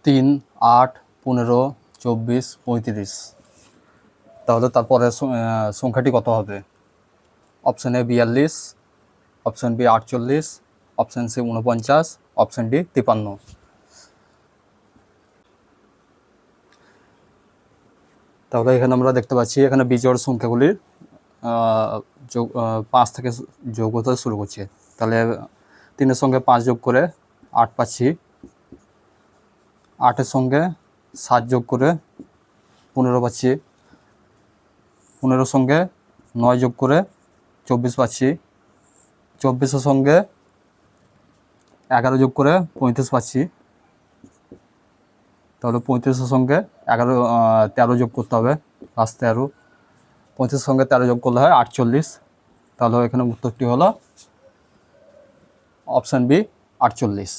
3, 8, 15, 24, 35। তাহলে তারপরে সংখ্যাটি কত হবে? Option A 42, option B 48, option C 49, option D 53। তাহলে এখানে আমরা দেখতে পাচ্ছি এখানে বিজোড় সংখ্যাগুলির 5 থেকে যোগ হতে শুরু করছে। তাহলে 3-এর সঙ্গে 5 যোগ করে 8 পাচ্ছি, 8-এর সঙ্গে 7 যোগ করে 15 পাচ্ছি, 15-এর সঙ্গে 9 যোগ করে 24 পাচ্ছি, 24-এর সঙ্গে 11 যোগ করে 35 পাচ্ছি। তাহলে 35-এর সঙ্গে 13 যোগ করতে হবে, প্লাস 13। 35-এর সঙ্গে 13 যোগ করলে হয় 48। তাহলে এখানে উত্তরটি হলো অপশান বি 48।